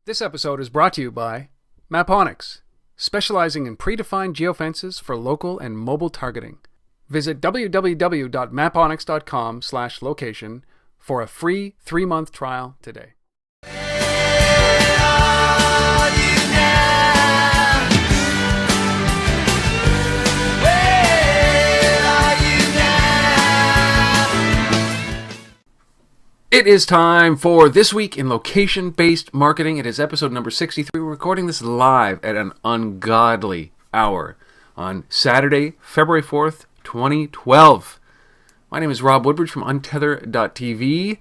This episode is brought to you by Maponics, specializing in predefined geofences for local and mobile targeting. Visit www.maponics.com/location for a free 3-month trial today. It is time for This Week in Location-Based Marketing. It is episode number 63. We're recording this live at an ungodly hour on Saturday, February 4th, 2012. My name is Rob Woodbridge from Untethered.tv.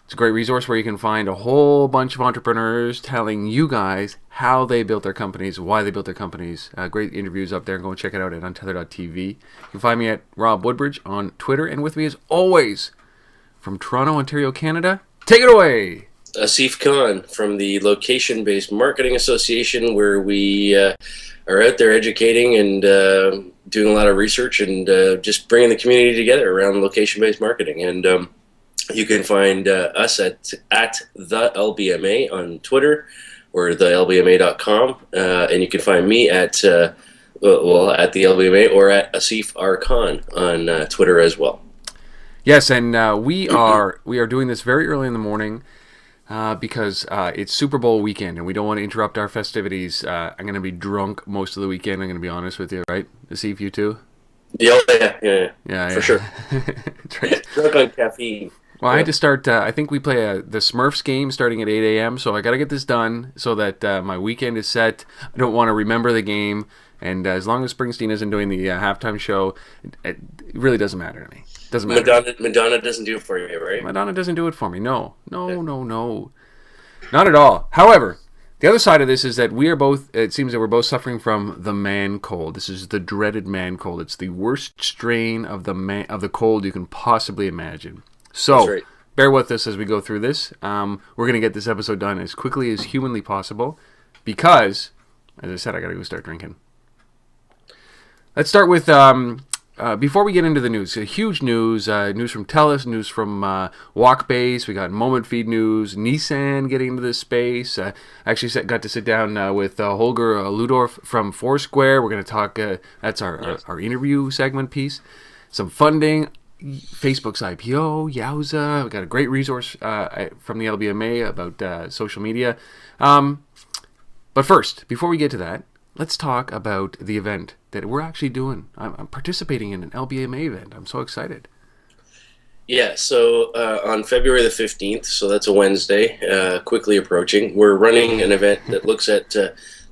It's a great resource where you can find a whole bunch of entrepreneurs telling you guys how they built their companies, why they built their companies. Great interviews up there. Go and check it out at Untethered.tv. You can find me at Rob Woodbridge on Twitter. And with me as always, from Toronto, Ontario, Canada, take it away. Asif Khan from the Location-Based Marketing Association, where we are out there educating and doing a lot of research and just bringing the community together around location-based marketing. And you can find us at the LBMA on Twitter or thelbma.com, and you can find me at the LBMA or at Asif R. Khan on Twitter as well. Yes, and we are doing this very early in the morning because it's Super Bowl weekend, and we don't want to interrupt our festivities. I'm going to be drunk most of the weekend, I'm going to be honest with you, right? Asif, you too? Yeah, for sure. Right. Drunk on caffeine. Well, I had to start, I think we play the Smurfs game starting at 8 a.m., so I got to get this done so that my weekend is set. I don't want to remember the game, and as long as Springsteen isn't doing the halftime show, it really doesn't matter to me. Doesn't matter. Madonna doesn't do it for you, right? Madonna doesn't do it for me. No. Not at all. However, the other side of this is that it seems that we're both suffering from the man cold. This is the dreaded man cold. It's the worst strain of the cold you can possibly imagine. So, That's right. Bear with us as we go through this. We're going to get this episode done as quickly as humanly possible because, as I said, I got to go start drinking. Let's start with... before we get into the news, huge news from Telus, news from Walkbase, we got MomentFeed news, Nissan getting into this space. Actually got to sit down with Holger Luedorf from Foursquare. We're going to talk, that's our interview segment piece. Some funding, Facebook's IPO, Yowza. We got a great resource from the LBMA about social media. But first, before we get to that, let's talk about the event that we're actually doing. I'm participating in an LBMA event. I'm so excited. Yeah, so on February the 15th, so that's a Wednesday, quickly approaching, we're running an event that looks at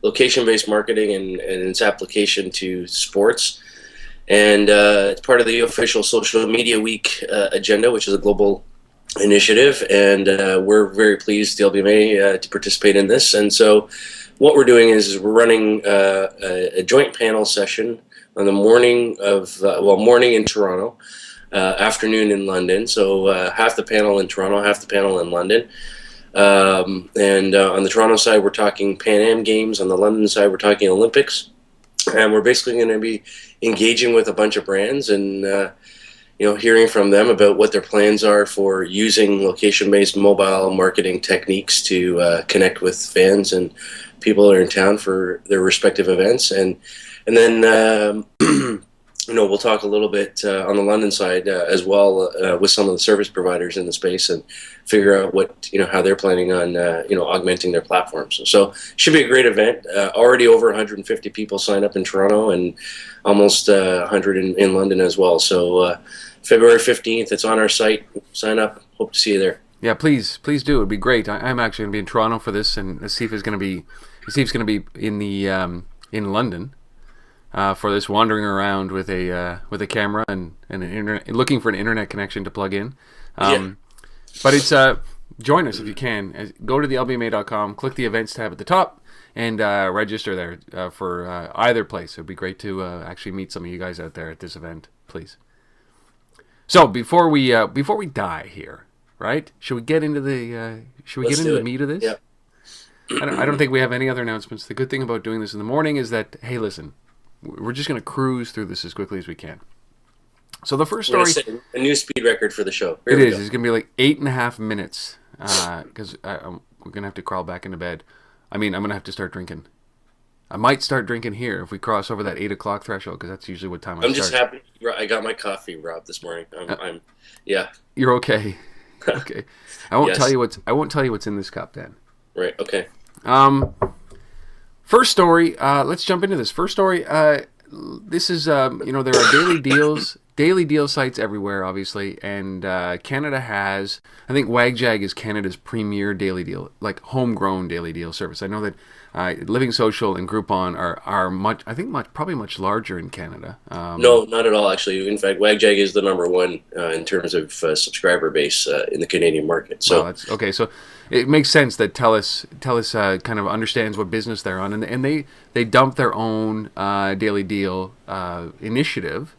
location-based marketing and its application to sports. And it's part of the official Social Media Week agenda, which is a global initiative. And we're very pleased, the LBMA, to participate in this. And so what we're doing is we're running a joint panel session on the morning in Toronto, afternoon in London. So half the panel in Toronto, half the panel in London. And on the Toronto side, we're talking Pan Am Games. On the London side, we're talking Olympics. And we're basically going to be engaging with a bunch of brands and hearing from them about what their plans are for using location-based mobile marketing techniques to connect with fans and people that are in town for their respective events, and then we'll talk a little bit on the London side as well with some of the service providers in the space and figure out what how they're planning on augmenting their platforms. So should be a great event. Already over 150 people signed up in Toronto and almost 100 in London as well. So February 15th, it's on our site. Sign up. Hope to see you there. Yeah, please do. It'd be great. I'm actually going to be in Toronto for this, and Asif's going to be in London for this, wandering around with a camera and an internet, looking for an internet connection to plug in. But it's join us if you can. Go to the LBMA.com, click the events tab at the top, and register there for either place. It'd be great to actually meet some of you guys out there at this event, please. So before we die here, right? Should we get into the meat of this? Yep. I don't think we have any other announcements. The good thing about doing this in the morning is that, hey, listen, we're just going to cruise through this as quickly as we can. So the first story, set a new speed record for the show. It is. It's going to be like 8.5 minutes because we're gonna have to crawl back into bed. I mean, I'm gonna have to start drinking. I might start drinking here if we cross over that 8 o'clock threshold, because that's usually what time I start. I'm just happy I got my coffee, Rob, this morning. Yeah. You're okay. Okay. I won't Yes. tell you what's in this cup then. Right. Okay. First story. Let's jump into this. First story. This is there are daily deal sites everywhere, obviously, and Canada has. I think WagJag is Canada's premier daily deal, like homegrown daily deal service. I know that Living Social and Groupon are probably much larger in Canada. No, not at all. Actually, in fact, WagJag is the number one in terms of subscriber base in the Canadian market. So that's okay. So it makes sense that Telus kind of understands what business they're on, and they dump their own daily deal initiative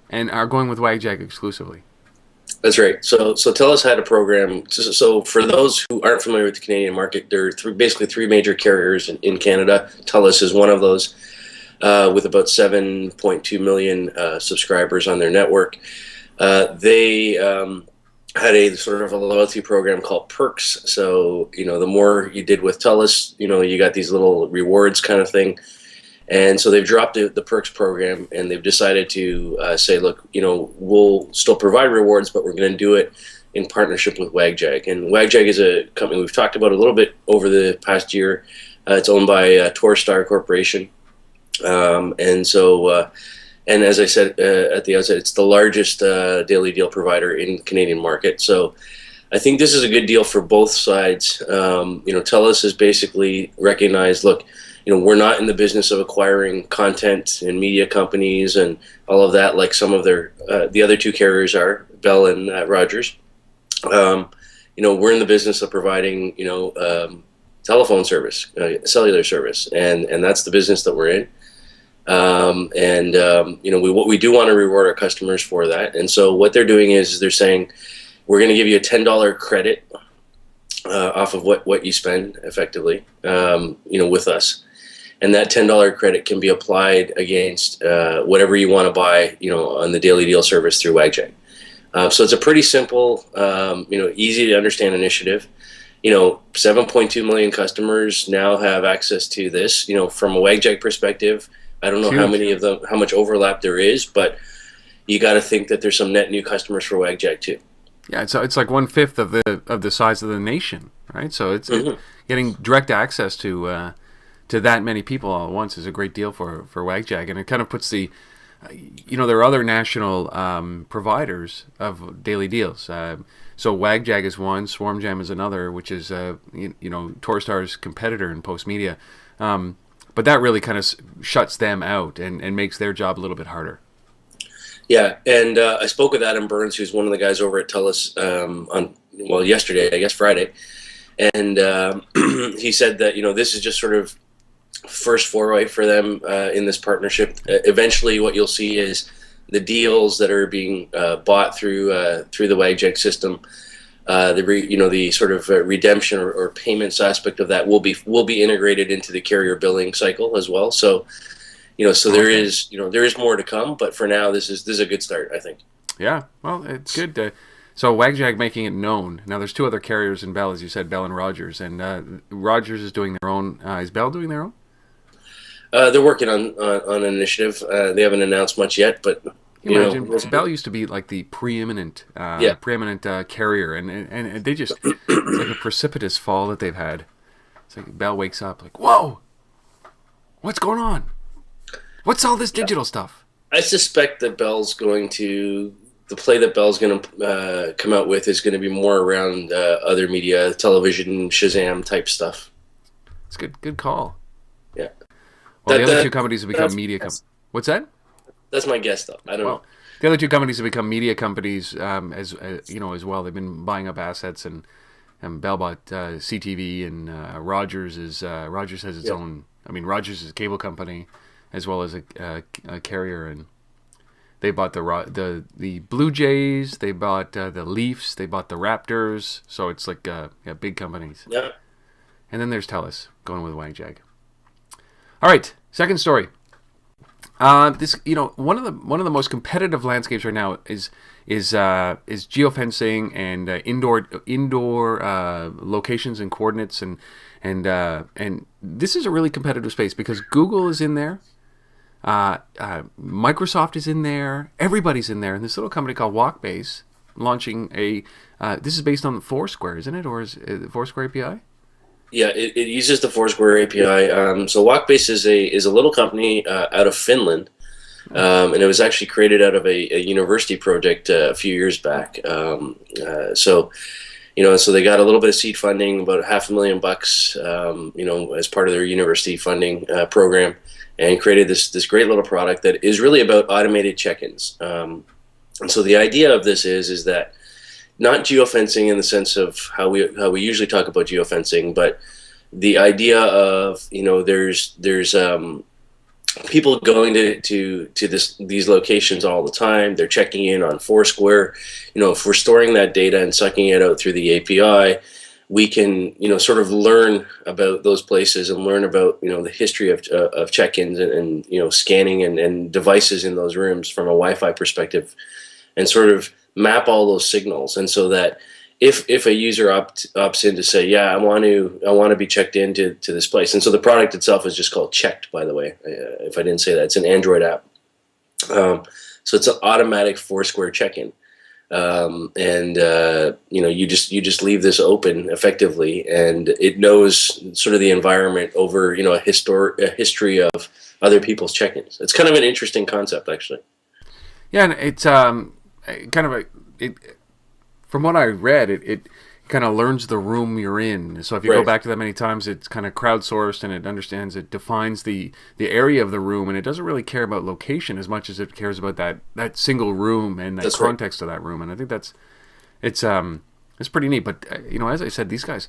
and are going with WagJag exclusively. That's right. So Telus had a program. So for those who aren't familiar with the Canadian market, there are basically three major carriers in Canada. Telus is one of those, with about 7.2 million subscribers on their network. They had a sort of a loyalty program called Perks. So, the more you did with Telus, you got these little rewards kind of thing. And so they've dropped the Perks program, and they've decided to say, look, we'll still provide rewards, but we're going to do it in partnership with WagJag. And WagJag is a company we've talked about a little bit over the past year. It's owned by Torstar Corporation. And as I said at the outset, it's the largest daily deal provider in the Canadian market. So I think this is a good deal for both sides. Telus has basically recognized, look, we're not in the business of acquiring content and media companies and all of that like some of the other two carriers are, Bell and Rogers. We're in the business of providing, telephone service, cellular service, and that's the business that we're in. We do want to reward our customers for that. And so what they're doing is they're saying, we're going to give you a $10 credit off of what you spend effectively, with us. And that $10 credit can be applied against whatever you want to buy, on the daily deal service through WagJag. So it's a pretty simple, easy to understand initiative. 7.2 million customers now have access to this. From a WagJag perspective, I don't know how much overlap there is, but you got to think that there's some net new customers for WagJag too. Yeah, it's like 1/5 of the size of the nation, right? So it's getting direct access to that many people all at once is a great deal for WagJag, and it kind of puts there are other national providers of daily deals. So WagJag is one, SwarmJam is another, which is Torstar's competitor in Post Media, but that really kind of shuts them out and makes their job a little bit harder. Yeah, and I spoke with Adam Burns, who's one of the guys over at Telus yesterday, I guess Friday, and he said that this is just sort of first foray for them in this partnership. Eventually, what you'll see is the deals that are being bought through the WagJag system. The sort of redemption or payments aspect of that will be integrated into the carrier billing cycle as well. So. There is more to come, but for now, this is a good start, I think. Yeah, well, it's good. So WagJag making it known. Now, there's two other carriers in Bell, as you said, Bell and Rogers, and Rogers is doing their own. Is Bell doing their own? They're working on an initiative. They haven't announced much yet, but Bell used to be like the preeminent carrier, and they just it's like a precipitous fall that they've had. It's like Bell wakes up like, whoa, what's going on? What's all this digital stuff? I suspect that the play that Bell's going to come out with is going to be more around other media, television, Shazam type stuff. It's good call. Yeah. Well, the other two companies have become media companies. What's that? That's my guess, though. I don't know. The other two companies have become media companies as well. They've been buying up assets, and Bell bought CTV, and Rogers has its own. I mean, Rogers is a cable company, as well as a carrier, and they bought the Blue Jays, they bought the Leafs, they bought the Raptors, so it's like big companies. Yeah. And then there's Telus going with WagJag. All right, second story. This, one of the most competitive landscapes right now is geofencing and indoor locations and coordinates, and this is a really competitive space because Google is in there, Microsoft is in there, everybody's in there, and this little company called Walkbase launching this is based on Foursquare, isn't it, or is it the Foursquare API? Yeah, it uses the Foursquare API. So Walkbase is a little company out of Finland, and it was actually created out of a university project a few years back. So they got a little bit of seed funding, about $500,000, as part of their university funding program, and created this great little product that is really about automated check-ins. And so the idea of this is that not geofencing in the sense of how we usually talk about geofencing, but the idea of there's people going to these locations all the time. They're checking in on Foursquare. If we're storing that data and sucking it out through the API, we can sort of learn about those places and learn about the history of check-ins and scanning and devices in those rooms from a Wi-Fi perspective, and sort of map all those signals. And so that if a user opts in to say, yeah, I want to be checked into this place, and so the product itself is just called Checked, by the way, if I didn't say that. It's an Android app, so it's an automatic Foursquare check-in, and you just leave this open effectively, and it knows sort of the environment over a history of other people's check-ins. It's kind of an interesting concept, actually. Yeah, and it's from what I read, it kind of learns the room you're in. So if you go back to that many times, it's kind of crowdsourced, and it defines the area of the room, and it doesn't really care about location as much as it cares about that single room and that context of that room. And I think it's pretty neat. But as I said, these guys,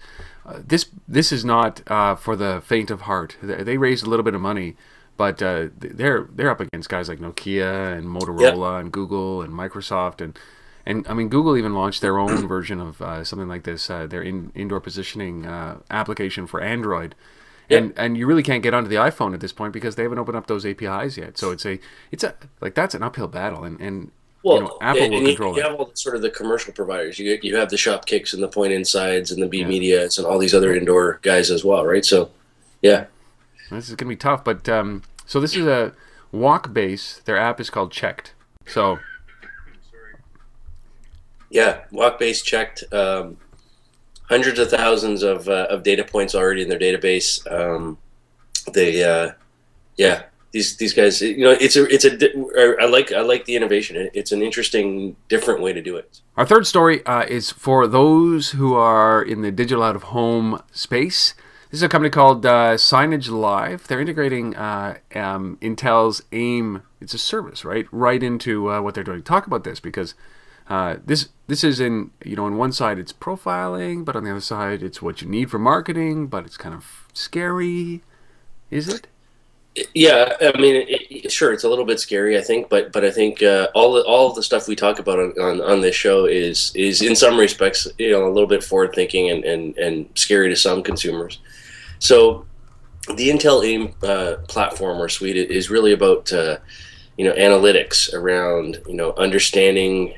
this is not for the faint of heart. They raised a little bit of money. But they're up against guys like Nokia and Motorola and Google and Microsoft and I mean Google even launched their own version of something like this, their indoor positioning application for Android, and you really can't get onto the iPhone at this point because they haven't opened up those APIs yet. So it's that's an uphill battle, and Apple will control it. You have all sort of the commercial providers. You have the Shopkicks and the Point Insides and the B Medias and all these other indoor guys as well, right? So yeah. This is going to be tough, but so this is a Walkbase. Their app is called Checked. So, yeah, Walkbase Checked. Hundreds of thousands of data points already in their database. These guys. I like the innovation. It's an interesting, different way to do it. Our third story is for those who are in the digital out of home space. This is a company called Signagelive. They're integrating Intel's AIM. It's a service, right into what they're doing. Talk about this, because this is in on one side it's profiling, but on the other side it's what you need for marketing. But it's kind of scary, is it? Yeah, I mean, sure, it's a little bit scary, I think, but I think all of the stuff we talk about on this show is in some respects a little bit forward thinking and scary to some consumers. So the Intel AIM platform or suite is really about analytics around understanding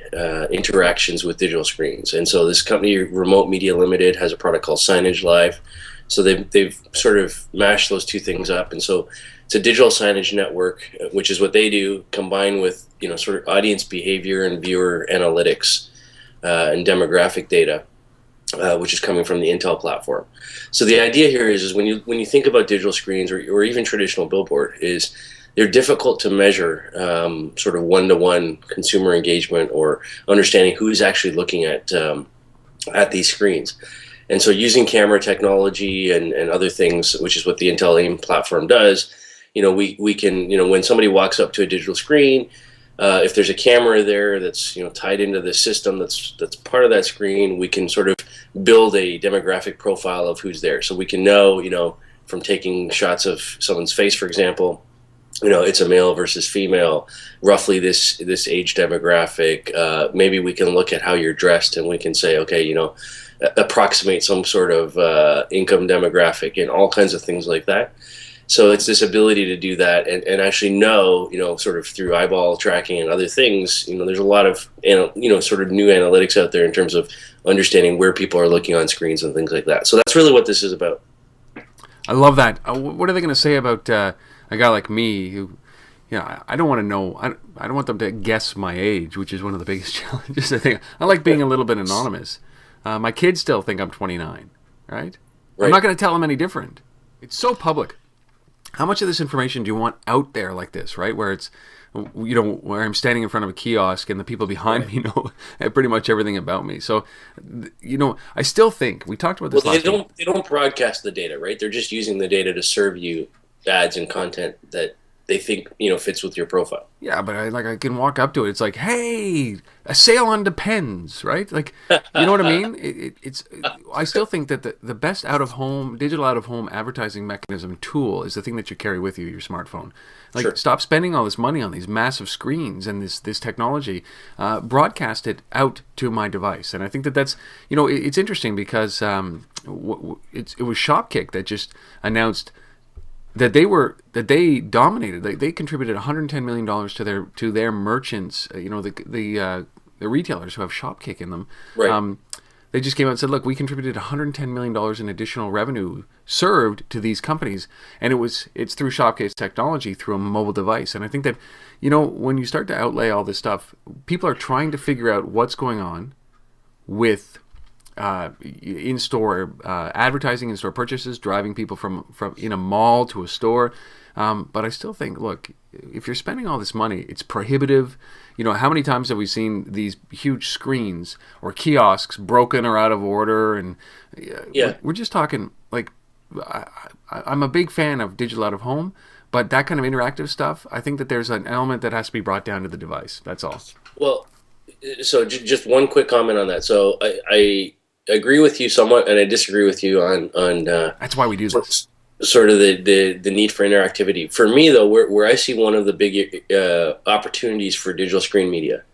interactions with digital screens. And so this company, Remote Media Limited, has a product called Signagelive. So they've sort of mashed those two things up, and so it's a digital signage network, which is what they do, combined with sort of audience behavior and viewer analytics and demographic data, which is coming from the Intel platform. So the idea here is when you think about digital screens or even traditional billboard, is they're difficult to measure sort of one-to-one consumer engagement or understanding who's actually looking at these screens. And so using camera technology and other things, which is what the Intel AIM platform does, we can, when somebody walks up to a digital screen, if there's a camera there that's tied into the system that's part of that screen, we can sort of build a demographic profile of who's there. So we can know, from taking shots of someone's face, for example, it's a male versus female, roughly this age demographic. Maybe we can look at how you're dressed, and we can say, okay, approximate some sort of income demographic and all kinds of things like that. So it's this ability to do that and actually know, sort of through eyeball tracking and other things, there's a lot of, sort of new analytics out there in terms of understanding where people are looking on screens and things like that. So that's really what this is about. I love that. What are they going to say about a guy like me who, I don't want to know. I don't want them to guess my age, which is one of the biggest challenges. I think I like being a little bit anonymous. My kids still think I'm 29, right? I'm not going to tell them any different. It's so public. How much of this information do you want out there like this, right? Where it's, where I'm standing in front of a kiosk and the people behind me know pretty much everything about me. So, I still think, we talked about this last week. They don't broadcast the data, right? They're just using the data to serve you ads and content that they think, fits with your profile. Yeah, but I can walk up to it. It's like, hey, a sale on Depends, right? Like, you know what I mean? I still think that the best digital out-of-home advertising mechanism tool is the thing that you carry with you, your smartphone. Like, sure. Stop spending all this money on these massive screens and this technology. Broadcast it out to my device. And I think that's, it's interesting because it was Shopkick that just announced that they dominated. They contributed $110 million to their merchants. The retailers who have Shopkick in them. Right. They just came out and said, "Look, we contributed $110 million in additional revenue served to these companies, and it's through Shopkick's technology through a mobile device." And I think that when you start to outlay all this stuff, people are trying to figure out what's going on with in-store advertising, in-store purchases, driving people from in a mall to a store. But I still think, look, if you're spending all this money, it's prohibitive. How many times have we seen these huge screens or kiosks broken or out of order? And we're just talking, like, I'm a big fan of digital out-of-home, but that kind of interactive stuff, I think that there's an element that has to be brought down to the device. That's all. Well, so just one quick comment on that. So I agree with you somewhat, and I disagree with you on that's why we do this. Sort of the need for interactivity. For me, though, where I see one of the big opportunities for digital screen media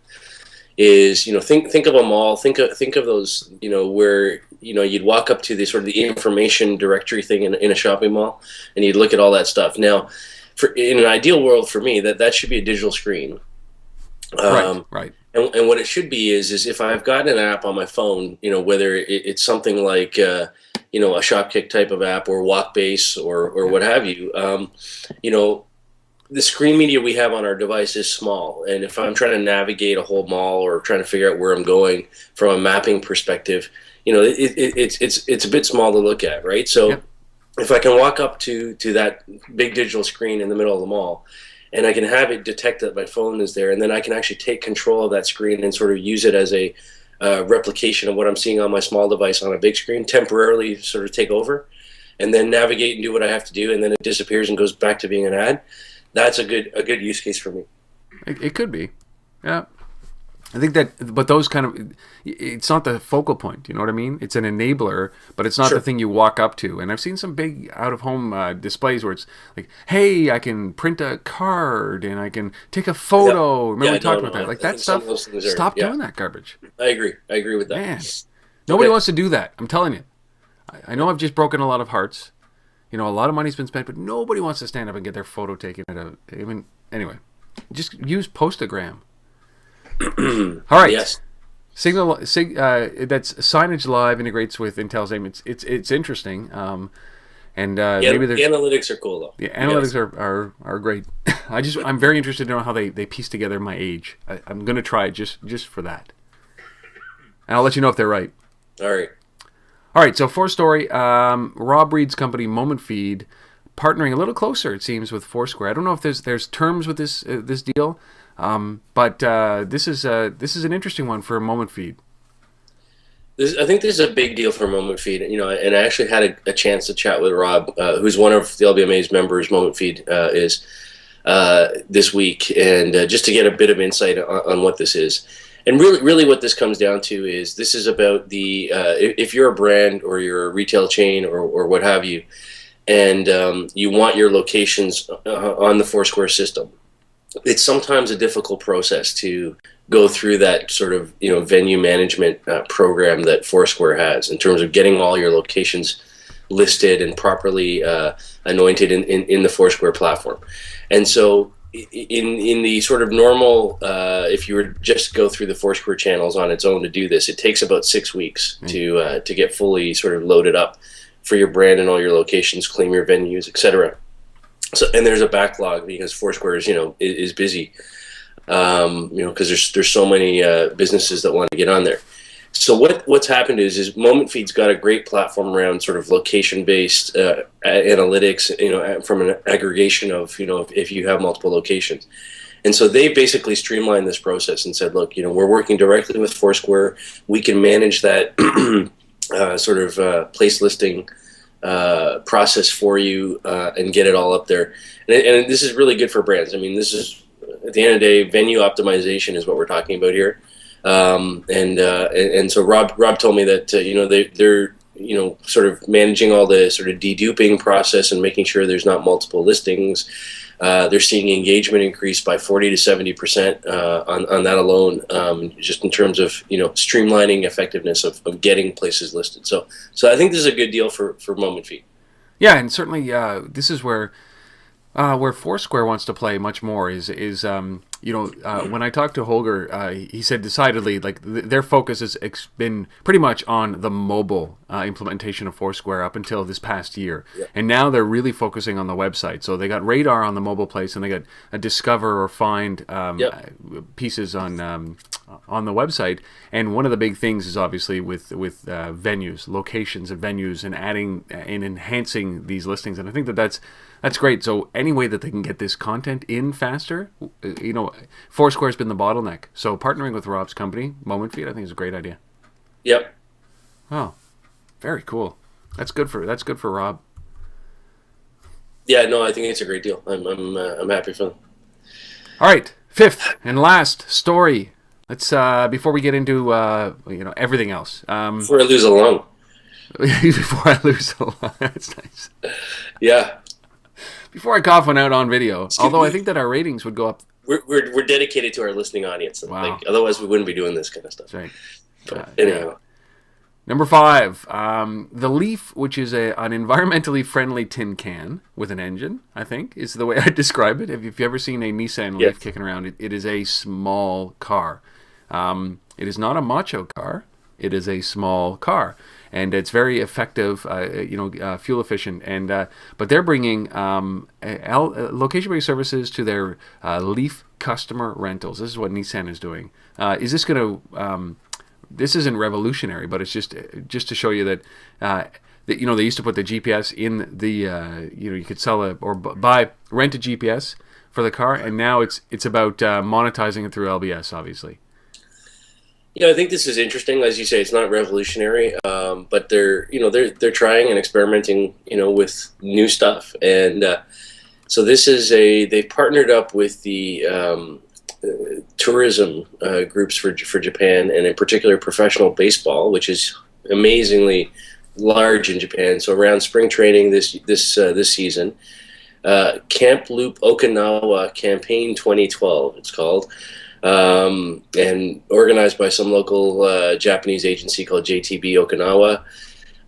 is, think of a mall, think of those, where you'd walk up to the sort of the information directory thing in a shopping mall, and you'd look at all that stuff. Now, in an ideal world for me, that should be a digital screen. Right. And what it should be is if I've got an app on my phone, whether it's something like a Shopkick type of app or Walkbase or what have you, the screen media we have on our device is small. And if I'm trying to navigate a whole mall or trying to figure out where I'm going from a mapping perspective, it's a bit small to look at, right? So yep. If I can walk up to that big digital screen in the middle of the mall, and I can have it detect that my phone is there, and then I can actually take control of that screen and sort of use it as a replication of what I'm seeing on my small device on a big screen, temporarily sort of take over, and then navigate and do what I have to do, and then it disappears and goes back to being an ad. That's a good use case for me. It could be, yeah. I think that, but those kind of, it's not the focal point. You know what I mean? It's an enabler, but it's not Sure. the thing you walk up to. And I've seen some big out-of-home displays where it's like, hey, I can print a card and I can take a photo. Yeah. Remember we talked about that? Like that stuff. Stop doing that garbage. I agree with that. Man, nobody wants to do that. I'm telling you. I know I've just broken a lot of hearts. A lot of money's been spent, but nobody wants to stand up and get their photo taken anyway, just use Postagram. All right. Yes. That's Signagelive integrates with Intel's AIM. It's interesting. Maybe the analytics are cool though. The analytics are great. I'm very interested to know how they piece together my age. I'm going to try it just for that, and I'll let you know if they're right. All right. So for story, Rob Reed's company MomentFeed partnering a little closer, it seems, with Foursquare. I don't know if there's terms with this deal. But this is an interesting one for MomentFeed. I think this is a big deal for MomentFeed, and I actually had a chance to chat with Rob, who's one of the LBMA's members. MomentFeed is this week, and just to get a bit of insight on what this is, and really what this comes down to is this is about if you're a brand or you're a retail chain or what have you, and you want your locations on the Foursquare system. It's sometimes a difficult process to go through that sort of venue management program that Foursquare has in terms of getting all your locations listed and properly anointed in the Foursquare platform. And so in the sort of normal, if you were just go through the Foursquare channels on its own to do this, it takes about 6 weeks to get fully sort of loaded up for your brand and all your locations, claim your venues, etc. So, and there's a backlog because Foursquare is busy, because there's so many businesses that want to get on there. So what's happened is MomentFeed's got a great platform around sort of location-based analytics, from an aggregation of, if you have multiple locations. And so they basically streamlined this process and said, look, we're working directly with Foursquare. We can manage that sort of place listing process for you and get it all up there. And this is really good for brands. I mean, this is, at the end of the day, venue optimization is what we're talking about here. And so Rob told me that they're sort of managing all the sort of deduping process and making sure there's not multiple listings. They're seeing engagement increase by 40 to 70% on that alone, just in terms of streamlining effectiveness of getting places listed. So I think this is a good deal for MomentFeed. Yeah, and certainly this is where Foursquare wants to play much more is when I talked to Holger, he said decidedly their focus has been pretty much on the mobile implementation of Foursquare up until this past year. Yep. And now they're really focusing on the website. So they got radar on the mobile place, and they got a discover or find pieces on the website. And one of the big things is obviously with venues, locations of venues, and adding and enhancing these listings. And I think that's great. So any way that they can get this content in faster, Foursquare's been the bottleneck. So partnering with Rob's company, MomentFeed, I think is a great idea. Yep. Oh, very cool. That's good for Rob. Yeah, no, I think it's a great deal. I'm happy for them. All right, fifth and last story. Let's before we get into everything else. Before I lose a lung. Before I lose a lung. That's nice. Yeah. Before I cough one out on video, although I think that our ratings would go up. We're dedicated to our listening audience. Wow. Otherwise, we wouldn't be doing this kind of stuff. That's right. But anyhow. Yeah. Number 5, the Leaf, which is an environmentally friendly tin can with an engine, I think, is the way I describe it. If you've ever seen a Nissan Leaf kicking around, it is a small car. It is not a macho car. It is a small car. And it's very effective, fuel efficient. And but they're bringing location-based services to their Leaf customer rentals. This is what Nissan is doing. Is this going to? This isn't revolutionary, but it's just to show you that they used to put the GPS in the you could sell or rent a GPS for the car, and now it's about monetizing it through LBS, obviously. Yeah, I think this is interesting. As you say, it's not revolutionary, but they're trying and experimenting, with new stuff. And so this is they've partnered up with the tourism groups for Japan, and in particular professional baseball, which is amazingly large in Japan. So around spring training this season, Camp Loop Okinawa Campaign 2012, it's called. And organized by some local Japanese agency called JTB Okinawa.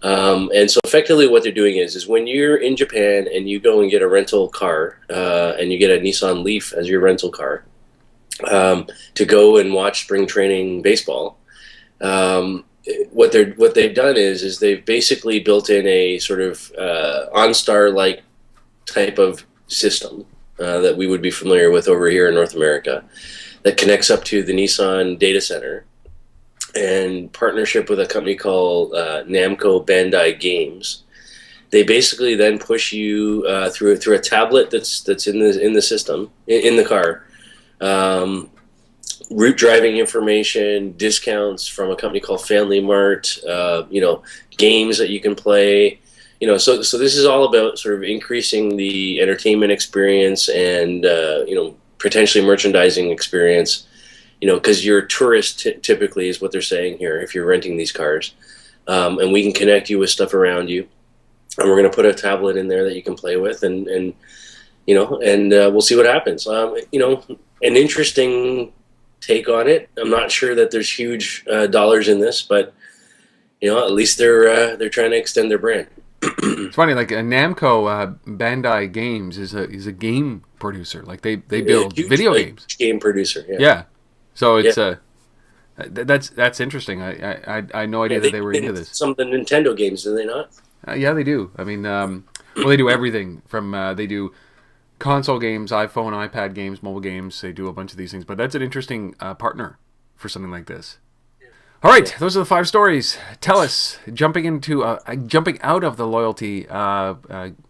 And so effectively what they're doing is when you're in Japan and you go and get a rental car, and you get a Nissan Leaf as your rental car, to go and watch spring training baseball, what they've done is they've basically built in a sort of OnStar-like type of system that we would be familiar with over here in North America, that connects up to the Nissan data center, and partnership with a company called Namco Bandai Games. They basically then push you through a tablet that's in the system in the car, route driving information, discounts from a company called Family Mart, games that you can play. So this is all about sort of increasing the entertainment experience and potentially merchandising experience, because you're a tourist typically is what they're saying here if you're renting these cars, and we can connect you with stuff around you, and we're going to put a tablet in there that you can play with, and we'll see what happens. An interesting take on it. I'm not sure that there's huge dollars in this, but at least they're trying to extend their brand. It's funny, like Namco Bandai Games is a game producer. Like they build video games. Game producer. Yeah. Yeah. So it's Yeah. that's interesting. I had no idea that they were into this. Some of the Nintendo games, do they not? Yeah, they do. I mean, well, they do everything from they do console games, iPhone, iPad games, mobile games. They do a bunch of these things. But that's an interesting partner for something like this. All right, those are the 5 stories. Telus jumping out of the loyalty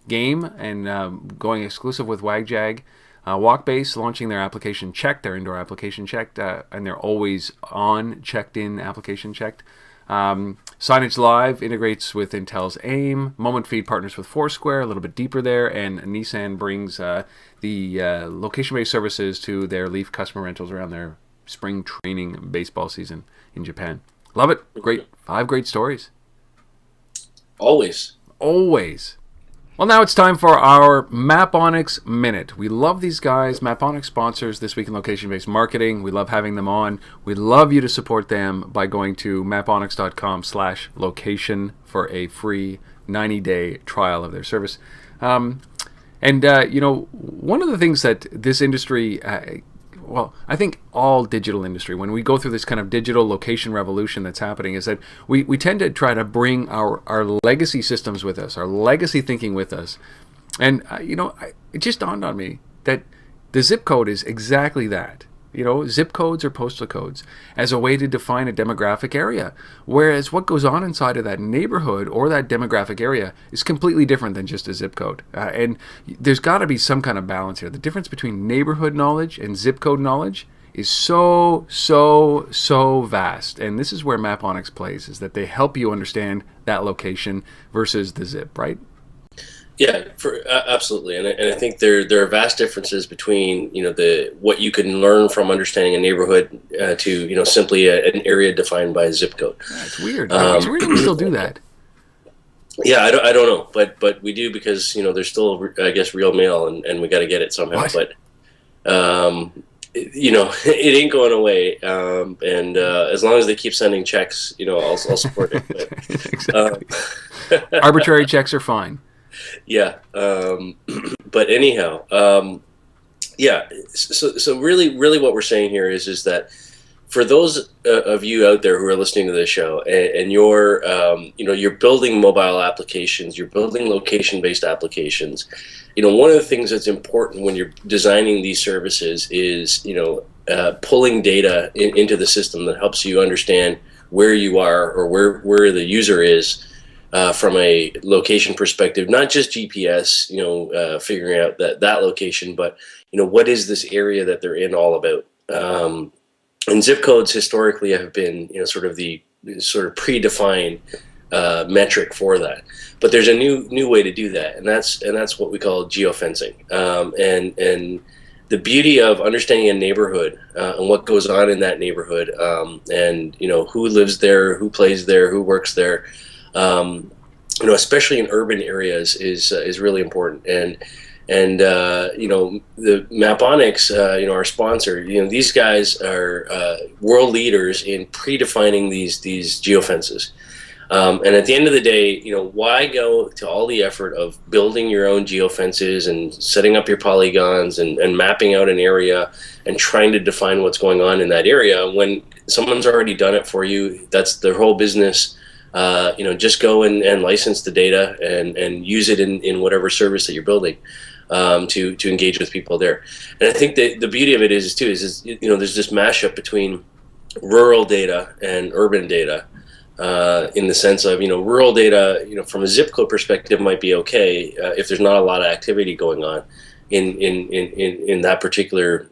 game and going exclusive with WagJag. Walkbase launching their application checked, their indoor application checked, and they're always on checked-in application checked. Signagelive integrates with Intel's AIM. MomentFeed partners with Foursquare, a little bit deeper there, and Nissan brings the location-based services to their Leaf customer rentals around their spring training baseball season in Japan. Love it. Great. 5 great stories. Always. Well, now it's time for our Maponics Minute. We love these guys. Maponics sponsors This Week in Location-Based Marketing. We love having them on. We'd love you to support them by going to maponics.com/location for a free 90-day trial of their service. One of the things that this industry... I think all digital industry, when we go through this kind of digital location revolution that's happening, is that we tend to try to bring our legacy systems with us, our legacy thinking with us. And, it just dawned on me that the zip code is exactly that. Zip codes or postal codes as a way to define a demographic area. Whereas what goes on inside of that neighborhood or that demographic area is completely different than just a zip code. And there's got to be some kind of balance here. The difference between neighborhood knowledge and zip code knowledge is so vast. And this is where Maponics plays, is that they help you understand that location versus the zip, right? Yeah, absolutely, and I think there are vast differences between what you can learn from understanding a neighborhood to simply an area defined by a zip code. Yeah, it's weird. It's weird that we still do that. Yeah, I don't know, but we do because there's still, I guess, real mail, and we got to get it somehow. What? But it ain't going away, and as long as they keep sending checks, I'll support it. But, exactly. Arbitrary checks are fine. Yeah, but anyhow, So really, what we're saying here is that for those of you out there who are listening to this show, and you're building mobile applications, you're building location-based applications. One of the things that's important when you're designing these services is pulling data into the system that helps you understand where you are or where the user is. From a location perspective, not just GPS, figuring out that location, but what is this area that they're in all about? And zip codes historically have been sort of predefined metric for that. But there's a new way to do that, and that's what we call geofencing. And the beauty of understanding a neighborhood and what goes on in that neighborhood, and who lives there, who plays there, who works there. Especially in urban areas, is really important. And the Maponics, our sponsor, these guys are world leaders in predefining these geofences. And at the end of the day, why go to all the effort of building your own geofences and setting up your polygons and mapping out an area and trying to define what's going on in that area when someone's already done it for you? That's their whole business. Just go and license the data and use it in whatever service that you're building to engage with people there. And I think that the beauty of it is there's this mashup between rural data and urban data in the sense of, rural data, from a zip code perspective might be okay if there's not a lot of activity going on in that particular,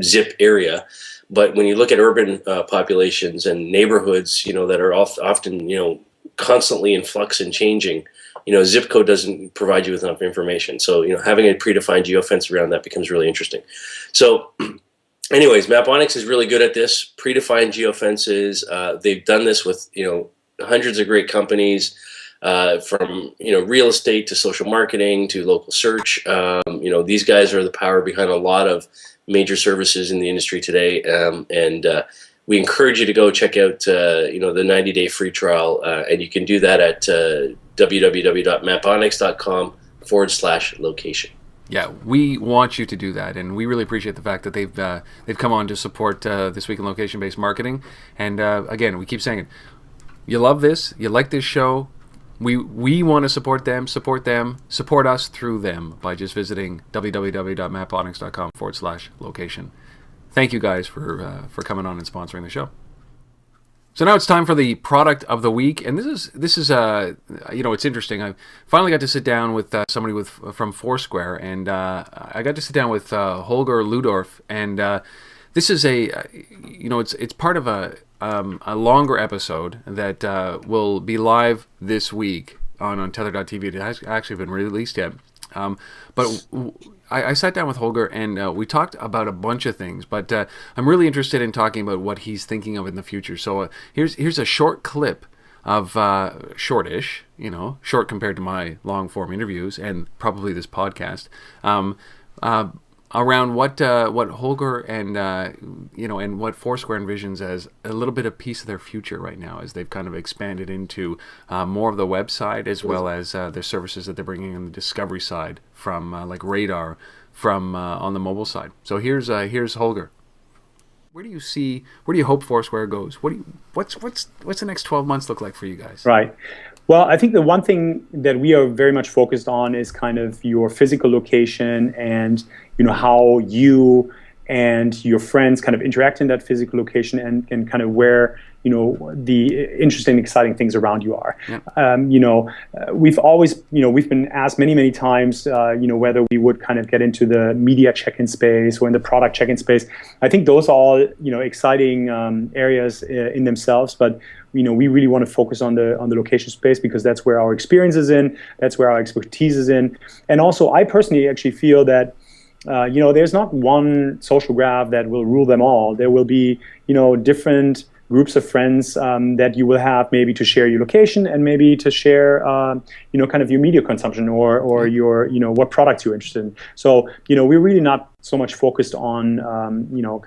zip area. But when you look at urban populations and neighborhoods, that are often, constantly in flux and changing, zip code doesn't provide you with enough information. So, having a predefined geofence around that becomes really interesting. So, anyways, Maponics is really good at this, predefined geofences. They've done this with, hundreds of great companies, from, real estate to social marketing to local search. These guys are the power behind a lot of major services in the industry today, and we encourage you to go check out the 90-day free trial, and you can do that at www.maponics.com/location. Yeah, we want you to do that, and we really appreciate the fact that they've come on to support This Week in Location-Based Marketing. And again, we keep saying it. You love this, you like this show. We want to support them, support us through them by just visiting www.maponics.com/location. Thank you guys for coming on and sponsoring the show. So now it's time for the product of the week, and this is it's interesting. I finally got to sit down with somebody from Foursquare, and I got to sit down with Holger Luedorf, and this is it's part of a longer episode that will be live this week on Untitled.tv. It has actually been released yet. But I sat down with Holger and we talked about a bunch of things, but I'm really interested in talking about what he's thinking of in the future. So here's a short clip of shortish, short compared to my long form interviews and probably this podcast, around what Holger and and what Foursquare envisions as a little bit of piece of their future right now, as they've kind of expanded into more of the website, as well as their services that they're bringing on the discovery side from like Radar from on the mobile side. So here's Holger. Where do you hope Foursquare goes? What's the next 12 months look like for you guys? Right. Well, I think the one thing that we are very much focused on is kind of your physical location and how you and your friends kind of interact in that physical location and kind of where the interesting, exciting things around you are. Yeah. We've always, we've been asked many times, whether we would kind of get into the media check-in space or in the product check-in space. I think those are all, exciting areas in themselves, but we really want to focus on the location space because that's where our experience is in, that's where our expertise is in, and also I personally actually feel that there's not one social graph that will rule them all. There will be different groups of friends that you will have maybe to share your location and maybe to share kind of your media consumption or your what products you're interested in. So we're really not so much focused on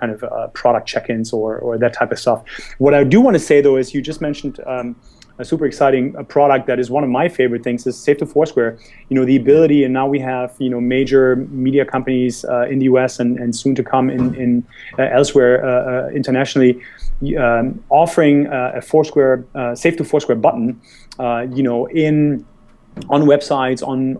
kind of product check-ins or that type of stuff. What I do want to say though is you just mentioned a super exciting product that is one of my favorite things is Save to Foursquare. The ability, and now we have major media companies in the US and soon to come in elsewhere internationally, offering a Foursquare Save to Foursquare button, on websites, on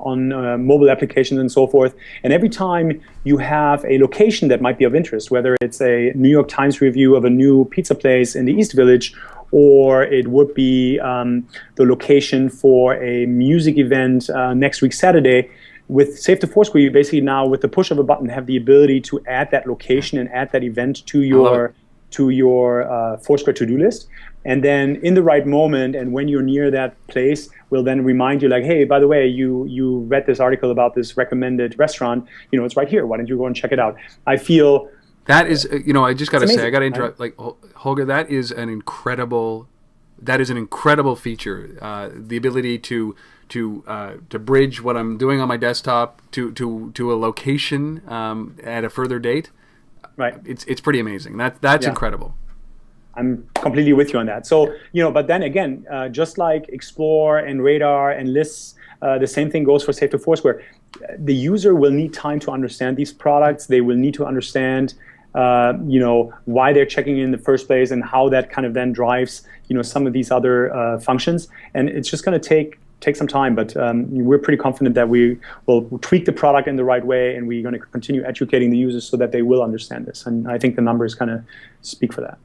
mobile applications and so forth. And every time you have a location that might be of interest, whether it's a New York Times review of a new pizza place in the East Village, or it would be the location for a music event next week Saturday, with Save to Foursquare, you basically now, with the push of a button, have the ability to add that location and add that event to your Foursquare to-do list. And then in the right moment, and when you're near that place, will then remind you like, hey, by the way, you read this article about this recommended restaurant, it's right here. Why don't you go and check it out? I feel that is, I just got to say, I got to interrupt, like, Holger, that is an incredible feature. The ability to bridge what I'm doing on my desktop to a location at a further date. Right. It's pretty amazing. That's incredible. I'm completely with you on that. So, but then again, just like Explore and Radar and lists, the same thing goes for Save to Foursquare. The user will need time to understand these products. They will need to understand, why they're checking in the first place and how that kind of then drives, some of these other functions. And it's just going to take some time, but we're pretty confident that we will tweak the product in the right way, and we're going to continue educating the users so that they will understand this. And I think the numbers kind of speak for that.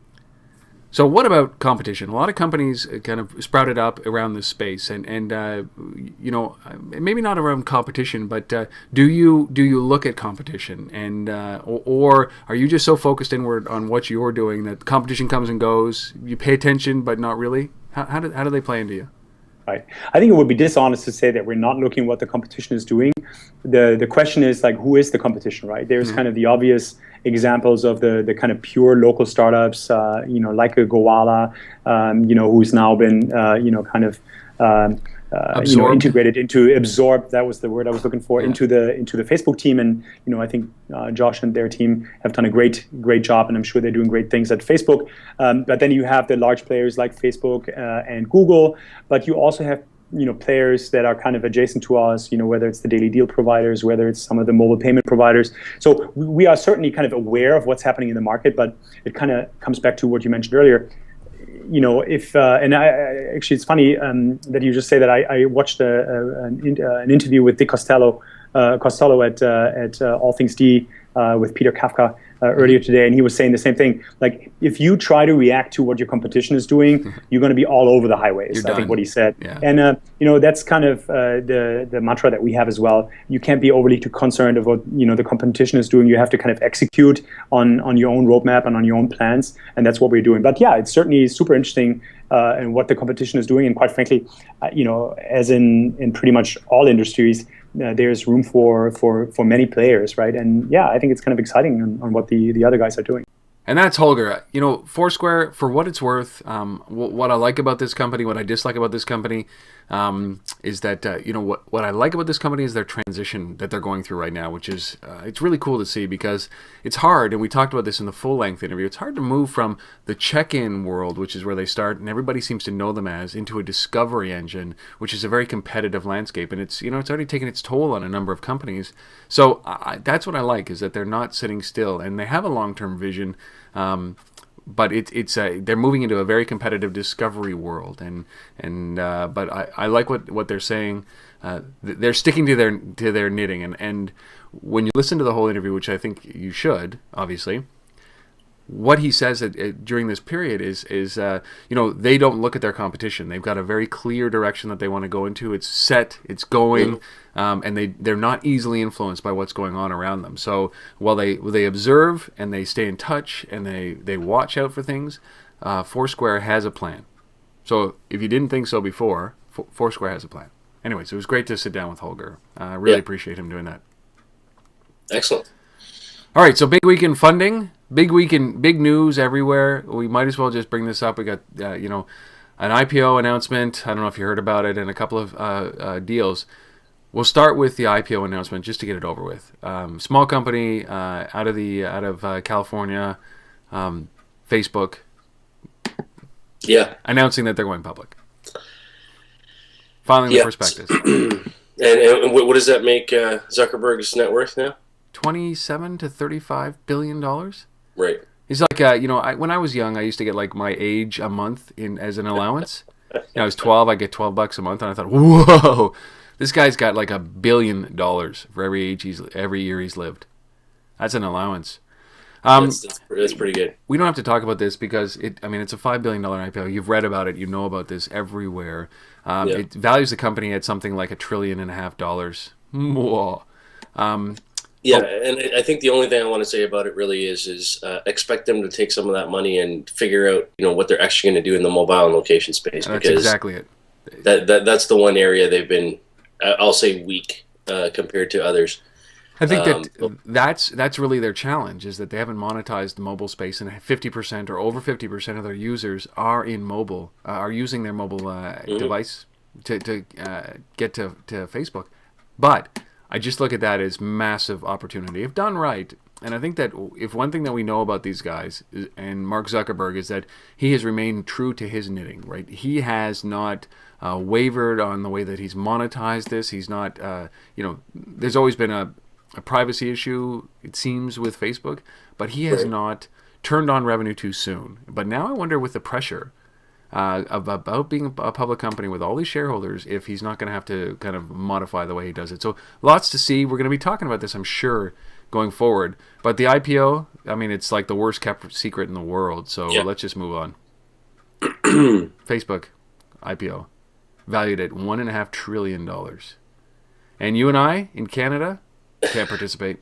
So what about competition? A lot of companies kind of sprouted up around this space, and maybe not around competition, but do you look at competition, and or are you just so focused inward on what you're doing that competition comes and goes? You pay attention, but not really. How do they play into you? Right. I think it would be dishonest to say that we're not looking at what the competition is doing. The question is like, who is the competition, right? There's kind of the obvious examples of the kind of pure local startups, like a Goala, who's now been, integrated into absorbed. That was the word I was looking for, into the Facebook team. And I think Josh and their team have done a great job, and I'm sure they're doing great things at Facebook. But then you have the large players like Facebook and Google, but you also have players that are kind of adjacent to us, whether it's the daily deal providers, whether it's some of the mobile payment providers. So we are certainly kind of aware of what's happening in the market, but it kind of comes back to what you mentioned earlier. If actually, it's funny that you just say that. I watched an interview with Dick Costello at All Things D with Peter Kafka earlier today, and he was saying the same thing. Like, if you try to react to what your competition is doing, you're going to be all over the highways. I think what he said, and that's kind of the mantra that we have as well. You can't be overly too concerned of what the competition is doing. You have to kind of execute on your own roadmap and on your own plans, and that's what we're doing. But yeah, it's certainly super interesting and what the competition is doing, and quite frankly, as in pretty much all industries. There's room for many players, right? And yeah, I think it's kind of exciting on what the other guys are doing. And that's Holger. Foursquare, for what it's worth, what I like about this company, what I dislike about this company, is that, what I like about this company is their transition that they're going through right now, which is, it's really cool to see because it's hard, and we talked about this in the full-length interview, it's hard to move from the check-in world, which is where they start, and everybody seems to know them as, into a discovery engine, which is a very competitive landscape, and it's already taken its toll on a number of companies. So that's what I like, is that they're not sitting still, and they have a long-term vision. But they're moving into a very competitive discovery world, but I like what they're saying. They're sticking to their knitting, and when you listen to the whole interview, which I think you should, obviously, what he says during this period is they don't look at their competition. They've got a very clear direction that they want to go into. It's set, it's going, and they're not easily influenced by what's going on around them. So while they observe and they stay in touch and they watch out for things, Foursquare has a plan. So if you didn't think so before, Foursquare has a plan. Anyways, it was great to sit down with Holger. I really appreciate him doing that. Excellent. All right, so big week in funding. Big week in big news everywhere. We might as well just bring this up. We got an IPO announcement. I don't know if you heard about it, and a couple of deals. We'll start with the IPO announcement just to get it over with. Small company out of California, Facebook. Yeah. Announcing that they're going public. Filing the prospectus. And what does that make Zuckerberg's net worth now? $27 to $35 billion. Right. He's like, when I was young, I used to get like my age a month as an allowance. I was 12, I get $12 a month, and I thought, whoa, this guy's got like $1 billion for every year he's lived. That's an allowance. That's pretty good. We don't have to talk about this because it's a $5 billion IPO. You've read about it. You know about this everywhere. It values the company at something like $1.5 trillion. Whoa. And I think the only thing I want to say about it really is expect them to take some of that money and figure out what they're actually going to do in the mobile and location space. That's exactly it. That's the one area they've been, I'll say, weak compared to others. I think that's really their challenge, is that they haven't monetized the mobile space, and 50% or over 50% of their users are in mobile, are using their mobile device to get to Facebook. But I just look at that as massive opportunity if done right. And I think that if one thing that we know about these guys and Mark Zuckerberg is that he has remained true to his knitting, right? He has not wavered on the way that he's monetized this. He's not, there's always been a privacy issue, it seems, with Facebook, but he has not turned on revenue too soon. But now I wonder, with the pressure about being a public company with all these shareholders, if he's not going to have to kind of modify the way he does it. So lots to see. We're going to be talking about this, I'm sure, going forward. But the IPO, it's like the worst kept secret in the world. So let's just move on. Facebook IPO, valued at $1.5 trillion. And you and I in Canada can't participate.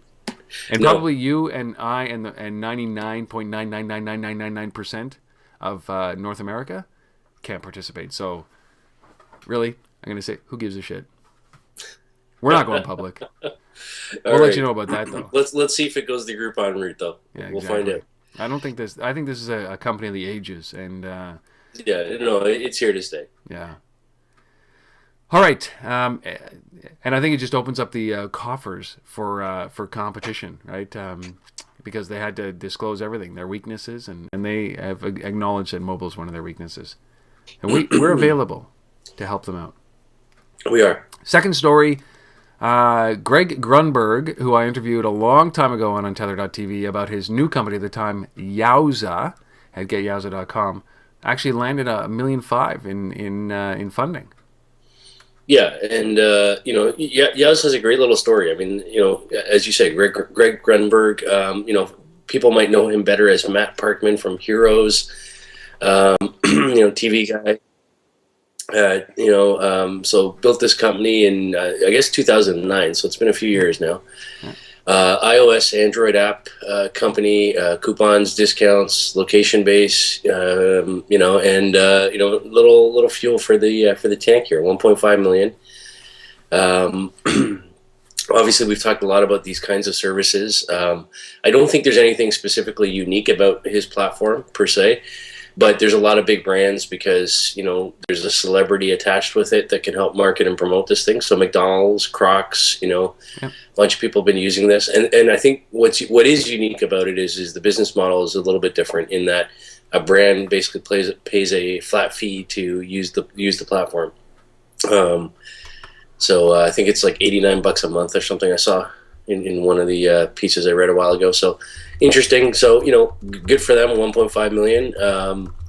And probably you and I and 99.9999999% of North America can't participate. So really, I'm going to say, who gives a shit? We're not going public. We'll let you know about that, though. Let's see if it goes the Groupon route, though. Yeah, we'll find out. I think this is a company of the ages, and it's here to stay. Yeah. All right, and I think it just opens up the coffers for competition, right? Because they had to disclose everything, their weaknesses, and they have acknowledged that mobile is one of their weaknesses. And we're available to help them out. We are. Second story, Greg Grunberg, who I interviewed a long time ago on Untitled.tv about his new company at the time, Yowza, at getyowza.com, actually landed $1.5 million in funding. Yeah, and Yowza has a great little story. I mean, as you say, Greg Grunberg. People might know him better as Matt Parkman from Heroes. TV guy. So built this company in I guess 2009. So it's been a few years now. iOS, Android app company, coupons, discounts, location base, and little fuel for the tank here, 1.5 million. Obviously, we've talked a lot about these kinds of services. I don't think there's anything specifically unique about his platform per se, but there's a lot of big brands because there's a celebrity attached with it that can help market and promote this thing. So McDonald's, Crocs, a bunch of people have been using this, and I think what is unique about it is the business model is a little bit different in that a brand basically pays a flat fee to use the platform. So I think it's like $89 a month or something I saw in one of the pieces I read a while ago. So interesting. So, good for them, 1.5 million.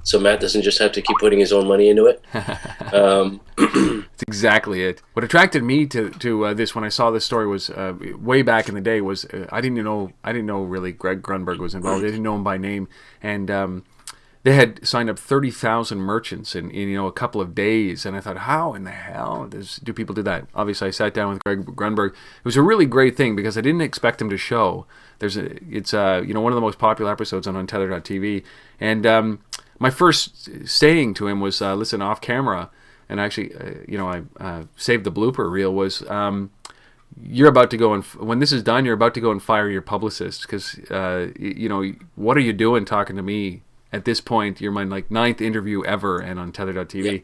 So Matt doesn't just have to keep putting his own money into it. That's exactly it. What attracted me to this when I saw this story was way back in the day was I didn't know really Greg Grunberg was involved. I didn't know him by name, and they had signed up 30,000 merchants in a couple of days, and I thought, how in the hell do people do that? Obviously, I sat down with Greg Grunberg. It was a really great thing because I didn't expect him to show. It's one of the most popular episodes on Untethered.tv, and my first saying to him was, listen, off camera, and actually, I saved the blooper reel, was, you're about to go and when this is done, you're about to go and fire your publicist because, what are you doing talking to me? At this point, you're my 9th interview ever and on Tether.tv. Yeah.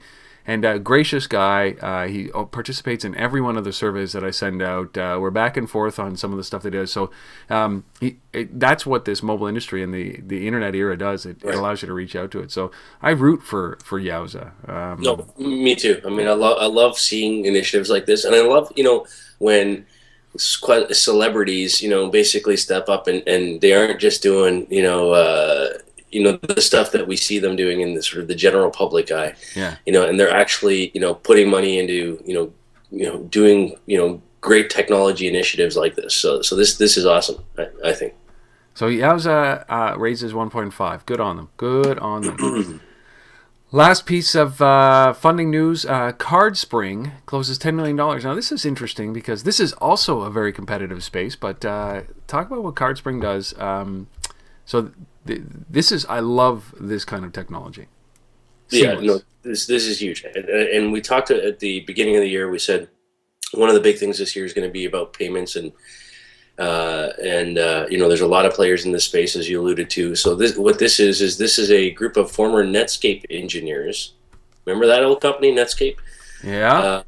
And gracious guy, he participates in every one of the surveys that I send out. We're back and forth on some of the stuff that he does. So that's what this mobile industry and the internet era does. It allows you to reach out to it. So I root for Yowza. No, me too. I mean, I love seeing initiatives like this, and I love when celebrities basically step up and they aren't just doing the stuff that we see them doing in the sort of the general public eye, and they're actually, putting money into, doing, great technology initiatives like this. So this is awesome, I think. So Yowza raises 1.5. Good on them. Good on them. Last piece of funding news, CardSpring closes $10 million. Now, this is interesting because this is also a very competitive space, but talk about what CardSpring does. I love this kind of technology. Seamless. Yeah, no, this is huge. And we talked at the beginning of the year, we said one of the big things this year is going to be about payments and there's a lot of players in this space, as you alluded to. So this is a group of former Netscape engineers. Remember that old company, Netscape? Yeah.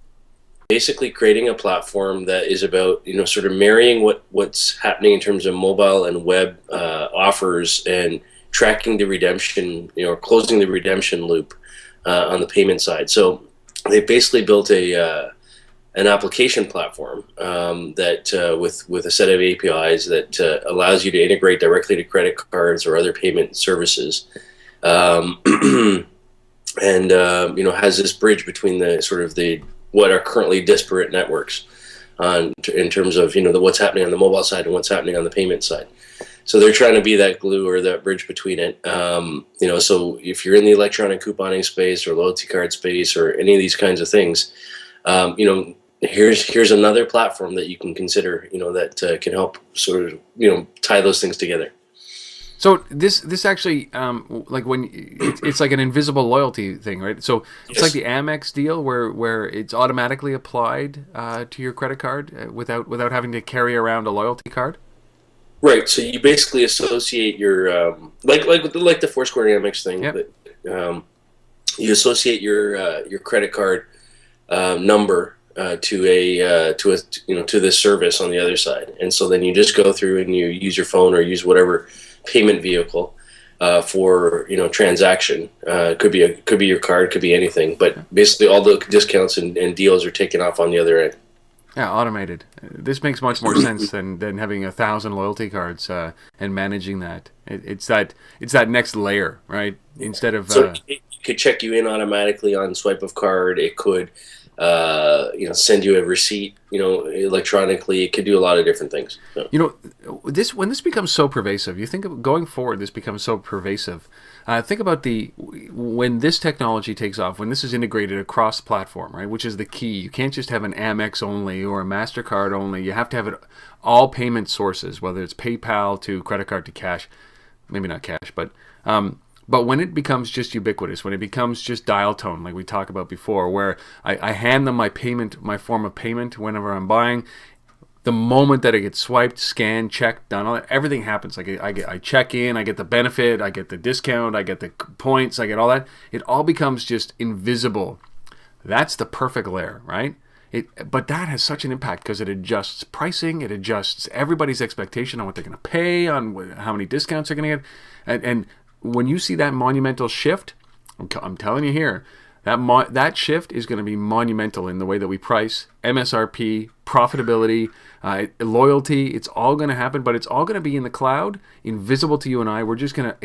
Basically creating a platform that is about, sort of marrying what's happening in terms of mobile and web offers and tracking the redemption, closing the redemption loop on the payment side. So they basically built an application platform that with a set of APIs that allows you to integrate directly to credit cards or other payment services, and has this bridge between the sort of what are currently disparate networks in terms of what's happening on the mobile side and what's happening on the payment side. So they're trying to be that glue or that bridge between it. So if you're in the electronic couponing space or loyalty card space or any of these kinds of things, here's another platform that you can consider, that can help sort of tie those things together. So this actually, it's like an invisible loyalty thing, right? So it's like the Amex deal where it's automatically applied to your credit card without having to carry around a loyalty card. Right. So you basically associate your like the Foursquare Amex thing. Yep. You associate your credit card number to this service on the other side, and so then you just go through and you use your phone or use whatever payment vehicle, for transaction. Could be your card, could be anything, but basically all the discounts and deals are taken off on the other end. Yeah, automated. This makes much more sense than having 1,000 loyalty cards and managing that. It's that next layer, right? Instead of it could check you in automatically on swipe of card. It could send you a receipt, electronically. It could do a lot of different things. So. When this becomes so pervasive, you think of going forward, this becomes so pervasive. Think about when this technology takes off, when this is integrated across platform, right? Which is the key. You can't just have an Amex only or a MasterCard only. You have to have it all payment sources, whether it's PayPal to credit card to cash, maybe not cash, but when it becomes just ubiquitous, when it becomes just dial tone, like we talked about before, where I hand them my form of payment whenever I'm buying, the moment that it gets swiped, scanned, checked, done, all that, everything happens. Like I check in, I get the benefit, I get the discount, I get the points, I get all that. It all becomes just invisible. That's the perfect layer, right? But that has such an impact because it adjusts pricing, it adjusts everybody's expectation on what they're going to pay, on how many discounts they're going to get, and when you see that monumental shift, I'm telling you here, that shift is going to be monumental in the way that we price, MSRP, profitability, loyalty. It's all going to happen, but it's all going to be in the cloud, invisible to you and I. We're just going to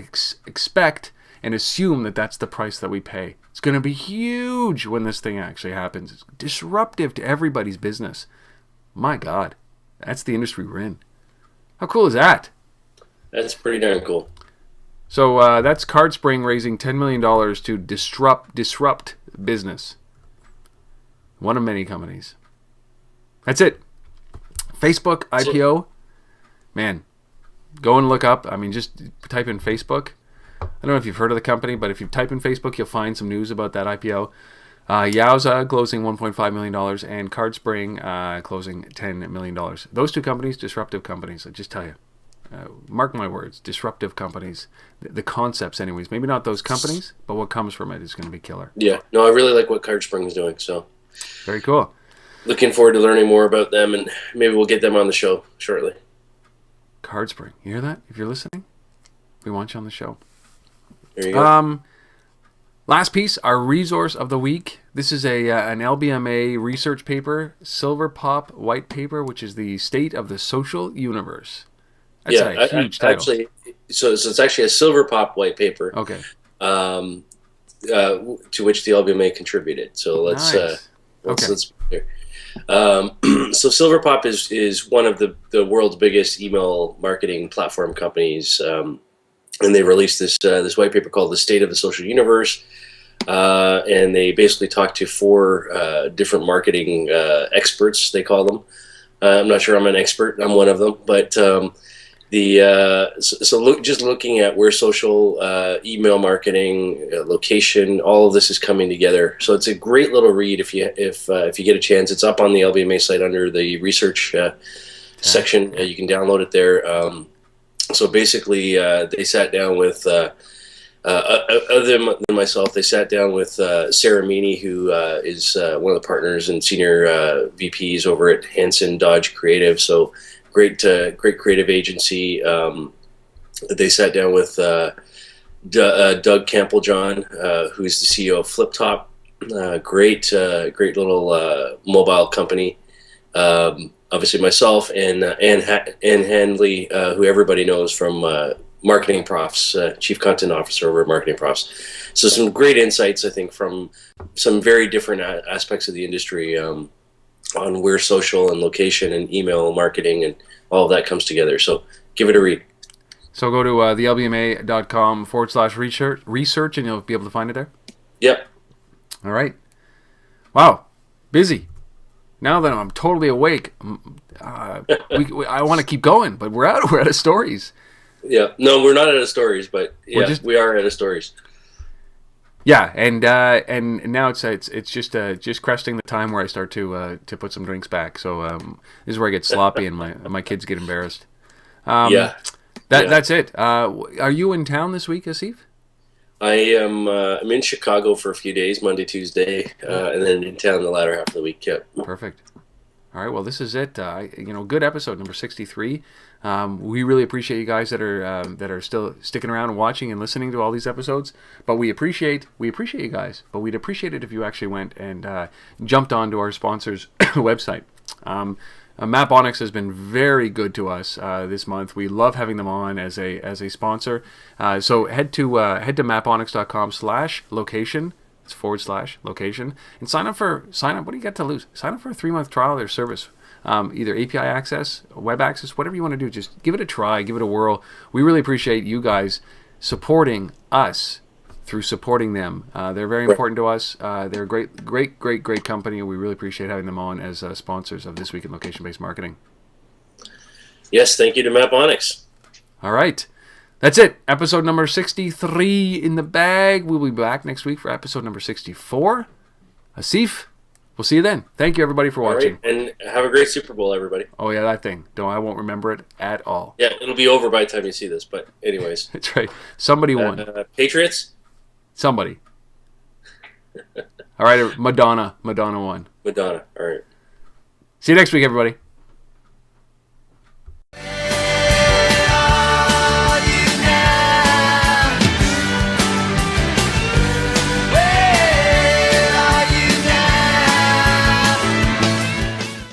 expect and assume that that's the price that we pay. It's going to be huge when this thing actually happens. It's disruptive to everybody's business. My God, that's the industry we're in. How cool is that? That's pretty darn cool. So that's CardSpring raising $10 million to disrupt business. One of many companies. That's it. Facebook IPO. Man, go and look up. I mean, just type in Facebook. I don't know if you've heard of the company, but if you type in Facebook, you'll find some news about that IPO. Yowza closing $1.5 million and CardSpring closing $10 million. Those two companies, disruptive companies, I just tell you. Mark my words, disruptive companies. The concepts anyways. Maybe not those companies, but what comes from it is going to be killer. Yeah. No, I really like what CardSpring is doing. So very cool. Looking forward to learning more about them, and maybe we'll get them on the show shortly. CardSpring. You hear that? If you're listening, we want you on the show. There you go. Last piece, our resource of the week. This is an LBMA research paper, Silverpop white paper, which is the state of the social universe. That's a huge title. Actually, so it's actually a Silverpop white paper. Okay. To which the LBMA contributed. So let's be clear. So Silverpop is one of the world's biggest email marketing platform companies, and they released this white paper called "The State of the Social Universe," and they basically talked to 4 different marketing experts. They call them. I'm not sure I'm an expert. I'm one of them, but. Just looking at where social email marketing, location, all of this is coming together. So it's a great little read if you get a chance. It's up on the LBMA site under the research section. You can download it there. So basically, they sat down with other than myself. They sat down with Sarah Meany, who is one of the partners and senior VPs over at Hanson Dodge Creative. So. Great creative agency. They sat down with Doug Campbell-John, who's the CEO of FlipTop. Great little mobile company. Obviously myself and Ann Handley, who everybody knows from Marketing Profs, Chief Content Officer over at Marketing Profs. So some great insights, I think, from some very different aspects of the industry. On where social and location and email marketing and all of that comes together. So give it a read. So go to thelbma.com/research and you'll be able to find it there? Yep. All right. Wow. Busy. Now that I'm totally awake, I want to keep going, but we're out of stories. Yeah. No, we're not out of stories, but we are out of stories. Yeah, and now it's just cresting the time where I start to put some drinks back. So this is where I get sloppy and my kids get embarrassed. That's it. Are you in town this week, Asif? I am. I'm in Chicago for a few days, Monday, Tuesday, and then in town the latter half of the week. Yep. Perfect. All right, well, this is it. Good episode number 63. We really appreciate you guys that are still sticking around and watching and listening to all these episodes. But we appreciate you guys. But we'd appreciate it if you actually went and jumped onto our sponsors' website. MapOnics has been very good to us this month. We love having them on as a sponsor. So head to maponics.com/location. It's /location, and sign up. What do you got to lose? Sign up for a 3-month trial of their service, either API access, web access, whatever you want to do. Just give it a try, give it a whirl. We really appreciate you guys supporting us through supporting them. They're very important to us. They're a great company, and we really appreciate having them on as sponsors of This Week in Location-Based Marketing. Yes, thank you to MapOnics. All right. That's it. Episode number 63 in the bag. We'll be back next week for episode number 64. Asif, we'll see you then. Thank you, everybody, for watching. All right, and have a great Super Bowl, everybody. Oh, yeah, that thing. I won't remember it at all. Yeah, it'll be over by the time you see this, but anyways. That's right. Somebody won. Patriots? Somebody. All right, Madonna won. Madonna. All right. See you next week, everybody.